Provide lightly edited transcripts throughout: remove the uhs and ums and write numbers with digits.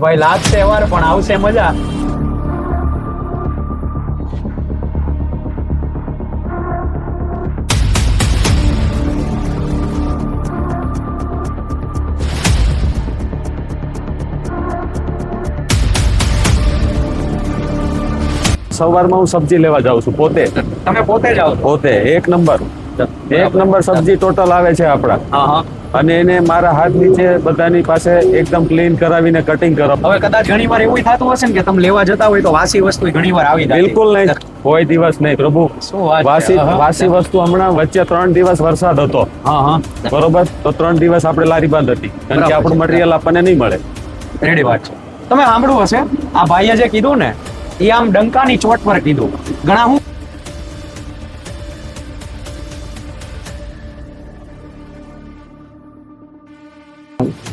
ભાઈ લાગશે વાર પણ આવશે મજા. સવારમાં હું સબ્જી લેવા જાઉં છું પોતે. તમે પોતે જાઓ છો? પોતે એક નંબર સબ્જી ટોટલ આવે છે આપણા. હા હા. અને એને મારા હાથ નીચે બધાની પાસે એકદમ ક્લીન કરાવીને કટિંગ કરાવ. હવે કદાચ ઘણી વાર એવું થતું હશે ને કે તમે લેવા જતા હોય તો વાસી વસ્તુ ઘણી વાર આવી જાય. બિલકુલ નહીં, કોઈ દિવસ નહીં પ્રભુ. શું વાત છે? વાસી વસ્તુ હમણાં વચ્ચે 3 દિવસ વરસાદ હતો. હા હા. બરોબર, તો 3 દિવસ આપણે લારી બંધ હતી કારણ કે આપણું મટીરિયલ આપણને નહીં મળે. રેડી વાત છે. તમે સાંભળ્યું હશે આ ભાઈએ જે કીધું ને એ આમ ડંકાની ચોટ પર કીધું. ઘણા હું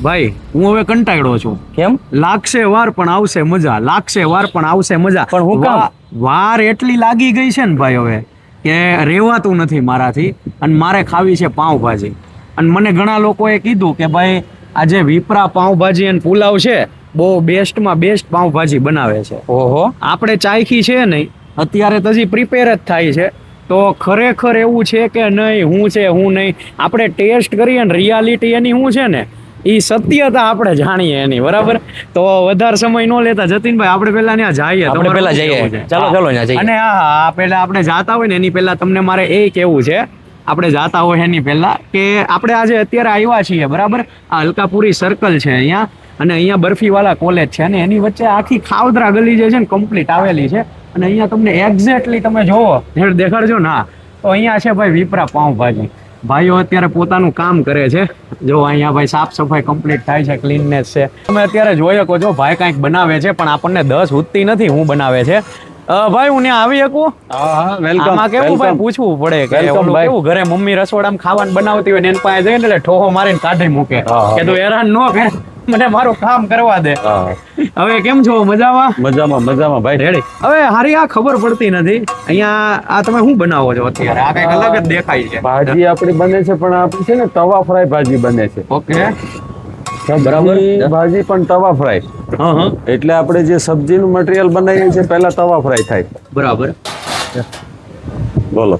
ભાઈ હું હવે કંટાળ્યો છું. કેમ? લાગશે વાર પણ આવશે મજા, લાગશે વાર પણ આવશે મજા. પણ હું કામ? વાર એટલી લાગી ગઈ છે ને ભાઈ હવે કે રહેવાતું નથી મારાથી. અને મારે ખાવી છે પાઉંભાજી. અને મને ઘણા લોકોએ કીધું કે ભાઈ આ જે વિપરા પાઉંભાજી અને પુલાવ છે બહુ બેસ્ટમાં બેસ્ટ પાઉંભાજી બનાવે છે. ઓહો, આપણે ચાખી છે નહીં, અત્યારે તો હજી પ્રિપેર જ થાય છે. તો ખરેખર એવું છે કે નહીં, હું છે હું નહીં, આપણે ટેસ્ટ કરીએ ને રિયાલિટી એની શું છે ને એ સત્યતા આપણે જાણીએ એની. બરાબર, તો વધારે સમય ન લેતા જતીનભાઈ આપણે પેલા ત્યાં જઈએ. આપણે પેલા જઈએ. ચાલો ત્યાં જઈએ. અને હા, પેલા આપણે જાતા હોય ને એની પેલા તમને મારે એ કેવું છે, આપણે જાતા હોય એની પહેલા કે આપણે આજે અત્યારે આવ્યા છીએ બરાબર, આ અલકાપુરી સર્કલ છે અહીંયા, અને અહીંયા બરફીવાલા કોલેજ છે, અને એની વચ્ચે આખી ખાવદરા ગલી જે છે ને કમ્પ્લીટ આવેલી છે. અને અહીંયા તમને એક્ઝેક્ટલી તમે જોવો દેખાડજો ના, તો અહીંયા છે ભાઈ વિપરા પાઉંભાજી. ભાઈઓ અત્યારે પોતાનું કામ કરે છે. જો અહીંયા ભાઈ સાફ સફાઈ કમ્પ્લીટ થાય છે, ક્લીનનેસ છે. તમે અત્યારે જોઈ શકો છો ભાઈ કાંઈક બનાવે છે, પણ આપણને 10 ઉઠતી નથી હું બનાવે છે. ભાઈ હું ત્યાં આવી શકું? હા, વેલકમ. આમાં કેવું ભાઈ પૂછવું પડે કે ઓલું કેવું ઘરે મમ્મી રસોડામાં ખાવાનું બનાવતી હોય ને એની પાસે જઈને એટલે ઠોહો મારીને કાઢી મૂકે કે તું હેરાન ન કર, મને મારું કામ કરવા દે. હવે કેમ છો? મજામાં? મજામાં ભાઈ. રેડી. હવે હારી આ ખબર પડતી નથી અહીંયા આ તમે શું બનાવો છો અત્યારે? આ કઈક અલગ જ દેખાય છે. ભાજી આપણી બને છે પણ આપણી છે ને તવા ફ્રાય ભાજી બને છે. ઓકે, બરાબર. ભાજી પણ તવા ફ્રાય. હા. એટલે આપણે જે સબ્જીનું મટીરિયલ બનાવીએ છીએ પહેલા તવા ફ્રાય થાય. બરાબર. બોલો.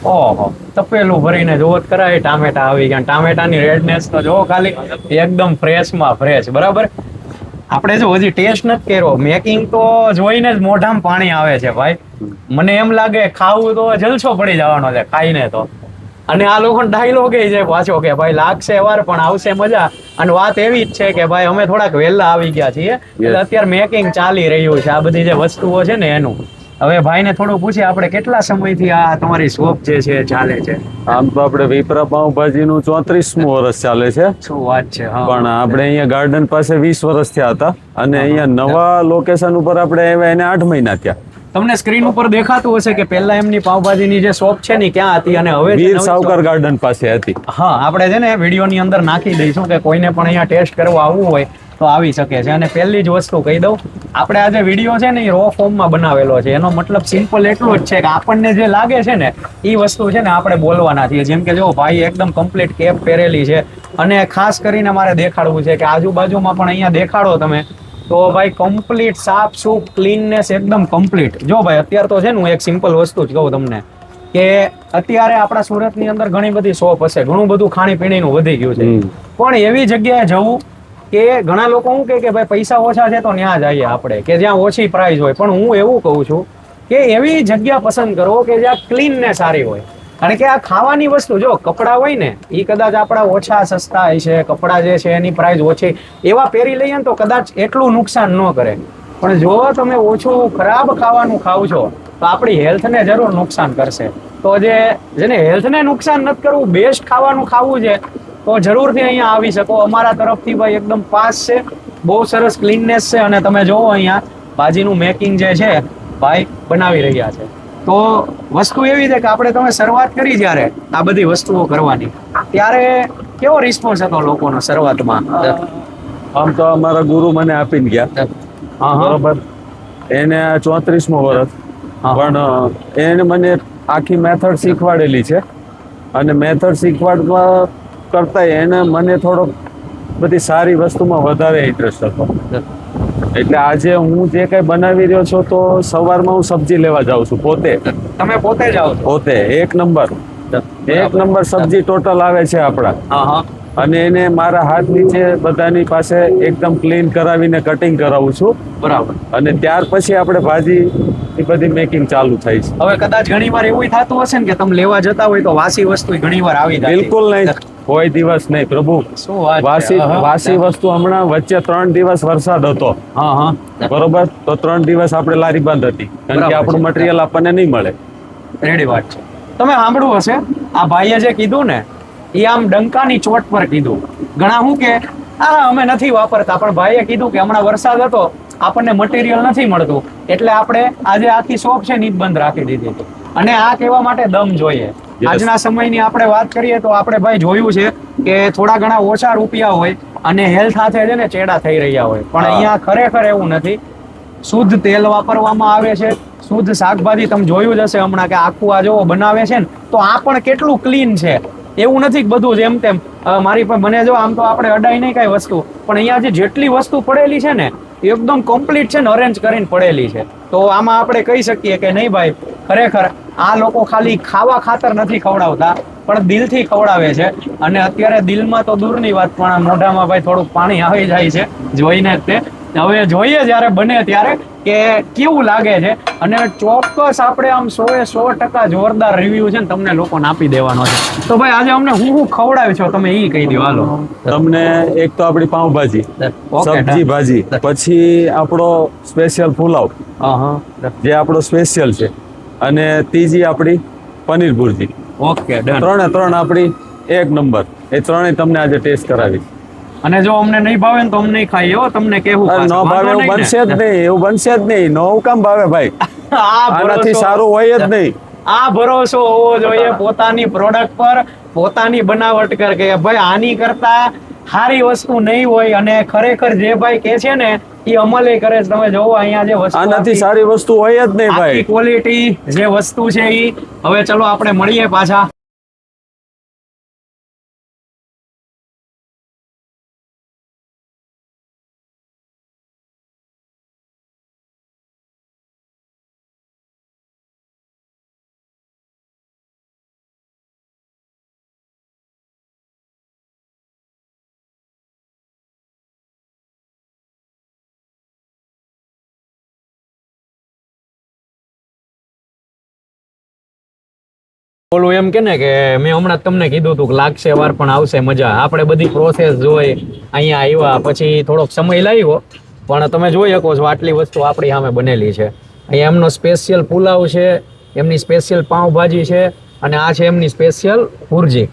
ઓહો, તપેલું ભરીને જોત કરાય. ટામેટા આવી ગયા. ટામેટાની રેડનેસ તો જો ખાલી એકદમ ફ્રેશમાં ફ્રેશ. બરાબર. આપણે જો હજી ટેસ્ટ નથી કર્યો, મેકિંગ તો જોઈને જ મોઢામાં પાણી આવે છે ભાઈ. મને એમ લાગે ખાવું તો જલસો પડી જવાનો છે ખાઈને તો. અને આ લોકો ડાયલોગ છે પાછો કે ભાઈ લાગશે વાર પણ આવશે મજા. અને વાત એવી જ છે કે ભાઈ અમે થોડાક વહેલા આવી ગયા છીએ એટલે અત્યારે મેકિંગ ચાલી રહ્યું છે આ બધી જે વસ્તુઓ છે ને એનું. હવે ભાઈને થોડું પૂછીએ આપણે કેટલા સમયથી આ તમારી શોપ જે છે ચાલે છે? આમ તો આપણે વિપરા પાઉંભાજીનું 34મું વર્ષ ચાલે છે. શું વાત છે. પણ આપણે અહીંયા ગાર્ડન પાસે 20 વર્ષ થયા હતા, અને અહીંયા નવા લોકેશન ઉપર આપણે આવ્યા એને 8 મહિના થયા. તમને સ્ક્રીન ઉપર દેખાતું હશે કે પહેલા એમની પાવભાજીની જે શોપ છે ને ક્યાં હતી અને હવે વીર સાવકાર ગાર્ડન પાસે હતી. હા, આપણે છે ને વિડીયોની અંદર નાખી દઈશું કે કોઈને પણ અહીંયા ટેસ્ટ કરવા આવવું હોય તો આવી શકે છે. અને પહેલી જ વસ્તુ કહી દઉં, આપણે આ જે વિડીયો છે ને એ રો ફોર્મમાં બનાવેલો છે. એનો મતલબ સિમ્પલ એટલો જ છે કે આપણને જે લાગે છે ને એ વસ્તુ છે ને આપણે બોલવાના છીએ. જેમ કે જો ભાઈ એકદમ કમ્પ્લીટ કેપ પહેરેલી છે, અને ખાસ કરીને મારે દેખાડવું છે કે આજુબાજુમાં પણ અહીંયા દેખાડો તમે તો ભાઈ કમ્પ્લીટ સાફ સૂફ ક્લીનનેસ એકદમ કમ્પ્લીટ. જો ભાઈ અત્યારે તો છે ને હું એક સિમ્પલ વસ્તુ જ કહું તમને કે અત્યારે આપણા સુરતની અંદર ઘણી બધી શોપ હશે, ઘણું બધું ખાણીપીણીનું વધી ગયું છે, પણ એવી જગ્યાએ જવું કે ઘણા લોકો શું કે ભાઈ પૈસા ઓછા છે તો ત્યાં જઈએ આપણે કે જ્યાં ઓછી પ્રાઇસ હોય. પણ હું એવું કહું છું કે એવી જગ્યા પસંદ કરો કે જ્યાં ક્લીનનેસ સારી હોય. કારણ કે આ ખાવાની વસ્તુ જો કપડાં હોય ને એ કદાચ આપણા ઓછા સસ્તા હોય છે, કપડાં જે છે એની પ્રાઇસ ઓછી, એવા પહેરી લઈએ ને તો કદાચ એટલું નુકસાન ન કરે. પણ જો તમે ઓછું ખરાબ ખાવાનું ખાવ છો તો આપણી હેલ્થને જરૂર નુકસાન કરશે. તો જેને હેલ્થને નુકસાન નથી કરવું, બેસ્ટ ખાવાનું ખાવું છે તો જરૂરથી અહીંયા આવી શકો. અમારા તરફથી ભાઈ એકદમ પાસ છે, બહુ સરસ ક્લીનનેસ છે. અને તમે જોવો અહીંયા ભાજીનું મેકિંગ જે છે ભાઈ બનાવી રહ્યા છે. તો વસ્તુ એવી છે કે આપણે તમે શરૂઆત કરી જ્યારે આ બધી વસ્તુઓ કરવાની ત્યારે કેવો રિસ્પોન્સ હતો લોકોનો શરૂઆતમાં? આમ તો અમારા ગુરુ મને આપીને ગયા. બરોબર. એને 34મું વર્ષ, પણ એને મને આખી મેથડ શીખવાડેલી છે. અને મેથડ શીખવાડવા કરતા એને મને થોડોક બધી સારી વસ્તુમાં વધારે ઇન્ટરેસ્ટ હતો. એટલે આજે હું જે કઈ બનાવી રહ્યો છું તો સવારમાં હું સબ્જી લેવા જાઉં છું પોતે. તમે પોતે જ આવો છો? પોતે એક નંબર સબ્જી ટોટલ આવે છે આપણા. હા હા. અને એને મારા હાથ નીચે બધાની પાસે એકદમ ક્લીન કરાવીને કટિંગ કરાવું છું. બરાબર. અને ત્યાર પછી આપણે ભાજી એ બધી મેકિંગ ચાલુ થાય છે. હવે કદાચ ઘણી વાર એવું થતું હશે ને કે તમે લેવા જતા હોય તો વાસી વસ્તુ ઘણી વાર આવી જાય. બિલકુલ નહીં, કોઈ દિવસ નહીં પ્રભુ. શું વાત છે? વાસી વસ્તુ હમણાં વચ્ચે 3 દિવસ વરસાદ હતો. હા હા. બરોબર, તો 3 દિવસ આપણે લારી બંધ હતી કારણ કે બરાબર આપણું છે. મટીરિયલ આપણને નહીં મળે. રેડી વાત છે. તમે સાંભળ્યું હશે આ ભાઈએ જે કીધું ને એ આમ ડંકાની ચોટ પર કીધું. ઘણા શું કે અમે નથી વાપરતા, પણ ભાઈએ કીધું કે હમણાં વરસાદ હતો, આપણને મટીરિયલ નથી મળતું, એટલે આપણે આજે આખી શોપ છે ને ઈ જ બંધ રાખી દીધી હતી. અને આ કહેવા માટે દમ જોઈએ. આજના સમયની આપણે વાત કરીએ તો આપણે ભાઈ જોયું છે કે થોડા ઘણા ઓછા રૂપિયા હોય અને હેલ્થ સાથે છે ને ચેડા થઈ રહ્યા હોય, પણ અહીંયા ખરેખર એવું નથી. શુદ્ધ તેલ વાપરવામાં આવે છે, શુદ્ધ શાકભાજી. તમે જોયું જ હશે હમણાં કે આખું આ જો બનાવે છે ને તો આ પણ કેટલું ક્લીન છે. એવું નથી કે બધું જેમ તેમ મારી પાસે મને જો આમ તો આપણે અડાઈ નહીં કઈ વસ્તુ, પણ અહીંયા જે જેટલી વસ્તુ પડેલી છે ને એકદમ કમ્પ્લીટ છે ને અરેન્જ કરીને પડેલી છે. તો આમાં આપણે કહી શકીએ કે નહીં ભાઈ, ખરેખર આ લોકો ખાલી ખાવા ખાતર નથી ખવડાવતા, પણ દિલથી ખવડાવે છે. અને અત્યારે દિલમાં તો દૂરની વાત, પણ મોઢામાં ભાઈ થોડુંક પાણી આવી જાય છે જોઈને જ તે. હવે જોઈએ જ્યારે બને ત્યારે કે કેવું લાગે છે. અને ચોક્કસ આપણે આમ 100% જોરદાર રિવ્યુ છે ને તમને લોકોને આપી દેવાનો છે. તો ભાઈ આજે અમને હું ખવડાવ્યું છો તમે ઈ કહી દો. હાલો. તમને એક તો આપણી પાઉંભાજી, સબ્જી ભાજી, પછી આપણો સ્પેશિયલ પુલાવ જે આપણો સ્પેશિયલ છે, અને ત્રીજી આપણી પનીર ભુરજી. Okay done. 3 આપણી એક નંબર. એ 3 તમને આજે ટેસ્ટ કરાવી. અને જો અમને નહીં ભાવે ને તો અમને નહીં ખાઈ. હો તમને કેવું ન ભાવે એવું બનશે જ નહીં, એવું બનશે જ નહીં. નો કામ ભાવે ભાઈ, આનાથી સારું હોય જ નહીં. આ ભરોસો હોવો જોઈએ પોતાની પ્રોડક્ટ પર, પોતાની બનાવટ કર કે ભાઈ આની કરતા સારી વસ્તુ નહીં હોય. અને ખરેખર જે ભાઈ કે છે ને એ અમલે કરે છે. તમે જોવો અહીંયા જે વસ્તુ, આનાથી સારી વસ્તુ હોય જ નહીં ભાઈ. ક્વોલિટી જે વસ્તુ છે એ. હવે ચલો આપણે મળીએ પાછા. ઓલું એમ કે ને કે મેં હમણાં તમને કીધું હતું કે લાગશે વાર પણ આવશે મજા. આપણે બધી પ્રોસેસ જોઈ, અહીંયા આવ્યા પછી થોડોક સમય લાગ્યો, પણ તમે જોઈ શકો છો આટલી વસ્તુ આપણી સામે બનેલી છે. અહીંયા એમનો સ્પેશિયલ પુલાવ છે, એમની સ્પેશિયલ પાઉંભાજી છે, અને આ છે એમની સ્પેશિયલ ભુરજી.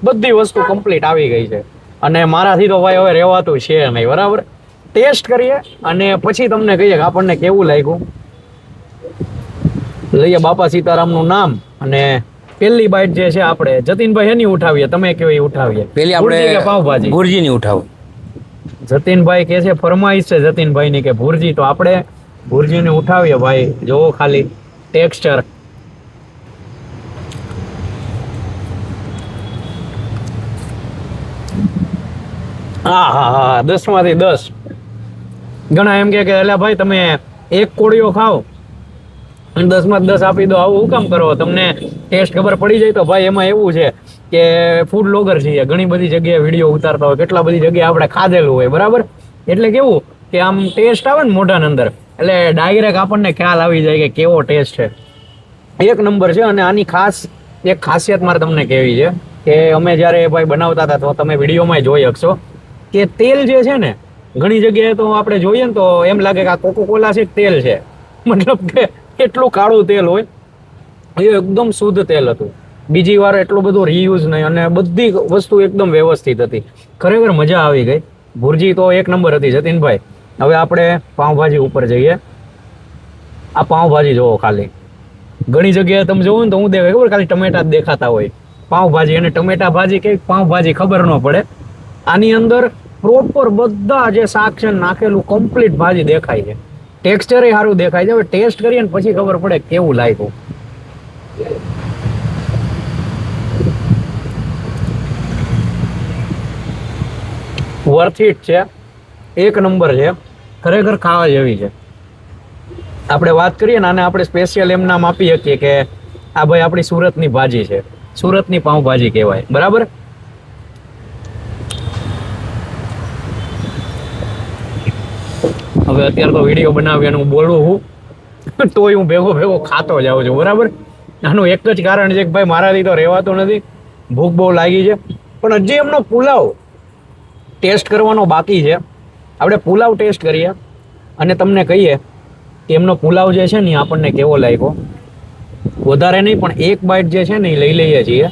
બધી વસ્તુ કમ્પ્લીટ આવી ગઈ છે. અને મારાથી તો ભાઈ હવે રહેવાતું છે નહીં. બરાબર, ટેસ્ટ કરીએ અને પછી તમને કહીએ કે આપણને કેવું લાગ્યું. લઈએ બાપા સીતારામનું નામ. અને પહેલી બાઈટ જે છે આપણે જતીનભાઈ એની ઉઠાવીએ, તમે કયો એ ઉઠાવીએ. પેલી આપણે પાવભાજી ભુરજી ની ઉઠાવો. જતીનભાઈ કે છે, ફરમાઈશ છે જતીનભાઈ ની કે ભુરજી, તો આપણે ભુરજી ની ઉઠાવીએ ભાઈ. જોવો ખાલી ટેક્સચર. હા હા હા, 10 માંથી 10. ઘણા એમ કે એટલે ભાઈ તમે એક કોળીઓ ખાઓ અને 10 માં 10 આપી દો, આવું હું કામ કરો? તમને ટેસ્ટ ખબર પડી જાય તો ભાઈ એમાં એવું છે કે ફૂડ બ્લોગર છીએ, ઘણી બધી જગ્યાએ વિડીયો ઉતારતા હોય, કેટલા બધી જગ્યાએ આપણે ખાધેલું હોય. બરાબર, એટલે કેવું કે આમ ટેસ્ટ આવે ને મોઢાની અંદર એટલે ડાયરેક્ટ આપણને ખ્યાલ આવી જાય કે કેવો ટેસ્ટ છે. એક નંબર છે. અને આની ખાસ એક ખાસિયત મારે તમને કહેવી છે કે અમે જ્યારે ભાઈ બનાવતા હતા તો તમે વિડીયોમાં જોઈ શકશો કે તેલ જે છે ને ઘણી જગ્યાએ તો આપણે જોઈએ ને તો એમ લાગે કે આ કોકોકોલા છે તેલ છે, મતલબ કે એટલું કાળું તેલ હોય. એ એકદમ શુદ્ધ તેલ હતું. બીજી વાર એટલું બધું રીયુઝ નહીં, અને બધી વસ્તુ એકદમ વ્યવસ્થિત હતી. ખરેખર મજા આવી ગઈ. ભુરજી તો એક નંબર હતી જતીનભાઈ. હવે આપણે પાઉંભાજી ઉપર જઈએ. આ પાઉંભાજી જોવો ખાલી. ઘણી જગ્યાએ તમે જોવો ને તો હું દેખાય ખબર, ખાલી ટમેટા જ દેખાતા હોય. પાઉંભાજી અને ટમેટા ભાજી કે પાઉંભાજી ખબર ન પડે. આની અંદર પ્રોપર બધા જે શાક છે નાખેલું કમ્પ્લીટ ભાજી દેખાય છે. ટેક્સચર એ સારું દેખાય છે. હવે ટેસ્ટ કરીએ ને પછી ખબર પડે કેવું લાગ્યું. વર્થ ઇટ છે, એક નંબર છે, ખરેખર ખાવા જેવી છે. આપણે વાત કરીએ ને આને આપણે સ્પેશિયલ એમ નામ આપી શકીએ કે આ ભાઈ આપણી સુરતની ભાજી છે, સુરતની પાઉંભાજી કહેવાય. બરાબર. હવે અત્યારે તો વિડીયો બનાવી અને હું બોલું હું તોય હું ભેગો ખાતો જાઉં છું. બરાબર. આનું એક જ કારણ છે કે ભાઈ મારાથી તો રહેવાતું નથી, ભૂખ બહુ લાગી છે. પણ હજી એમનો પુલાવ ટેસ્ટ કરવાનો બાકી છે. આપણે પુલાવ ટેસ્ટ કરીએ અને તમને કહીએ કે એમનો પુલાવ જે છે ને એ આપણને કેવો લાગ્યો. વધારે નહીં પણ એક બાઈટ જે છે ને એ લઈ લઈએ છીએ.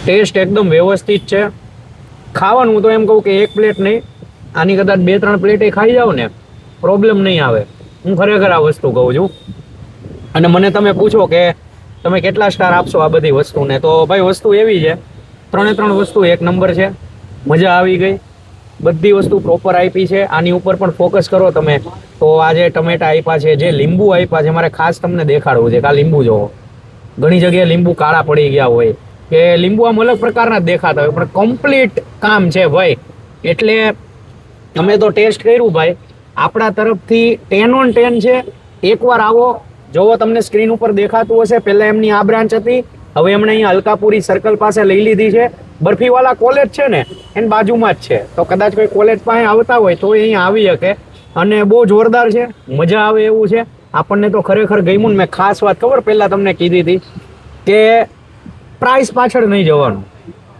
ટેસ્ટ એકદમ વ્યવસ્થિત છે. ખાવાનું તો એમ કહું કે એક પ્લેટ નહીં, આની કદાચ 2-3 પ્લેટે ખાઈ જાવ ને પ્રોબ્લેમ નહીં આવે. હું ખરેખર આ વસ્તુ કહું છું. અને મને તમે પૂછો કે તમે કેટલા સ્ટાર આપશો આ બધી વસ્તુને, તો ભાઈ વસ્તુ એવી છે, 3 વસ્તુ એક નંબર છે. મજા આવી ગઈ, બધી વસ્તુ પ્રોપર આપી છે. આની ઉપર પણ ફોકસ કરો તમે તો આ જે ટમેટા આપ્યા છે, જે લીંબુ આપ્યા છે, મારે ખાસ તમને દેખાડવું છે કે આ લીંબુ જોવો. ઘણી જગ્યાએ લીંબુ કાળા પડી ગયા હોય કે લીંબુ આમ અલગ પ્રકારના દેખાતા હોય, પણ કમ્પ્લીટ કામ છે ભાઈ. એટલે અમે તો ટેસ્ટ કર્યું ભાઈ, આપણા તરફથી 10 on 10 છે. એકવાર આવો, જોવો, તમને સ્ક્રીન ઉપર દેખાતું હશે. પહેલા એમની આ બ્રાન્ચ હતી, હવે એમણે અહીંયા અલકાપુરી સર્કલ પાસે લઈ લીધી છે. બરફીવાલા કોલેજ છે ને એની બાજુમાં જ છે, તો કદાચ કોઈ કોલેજ પાસે આવતા હોય તો અહીંયા આવી શકે. અને બહુ જોરદાર છે, મજા આવે એવું છે. આપણને તો ખરેખર ગમ્યું ને. મેં ખાસ વાત ખબર પહેલાં તમને કીધી હતી કે પ્રાઇસ પાછળ નહીં જવાનું,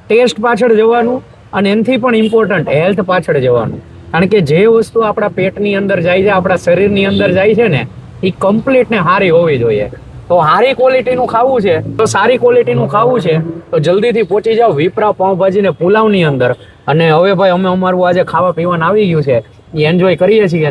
ટેસ્ટ પાછળ જવાનું, અને એનાથી પણ ઇમ્પોર્ટન્ટ હેલ્થ પાછળ જવાનું. કારણ કે જે વસ્તુ આપણા પેટની અંદર જાય છે, આપણા શરીરની અંદર જાય છે ને, એ કમ્પ્લીટ ને સારી હોવી જોઈએ. તો સારી ક્વોલિટીનું ખાવું છે, તો સારી ક્વોલિટીનું ખાવું છે તો જલ્દીથી પહોંચી જાઓ વિપરા પાઉંભાજી ને પુલાવની અંદર. અને હવે ભાઈ અમે અમારું આજે ખાવા પીવાનું આવી ગયું છે, એ એન્જોય કરીએ છીએ.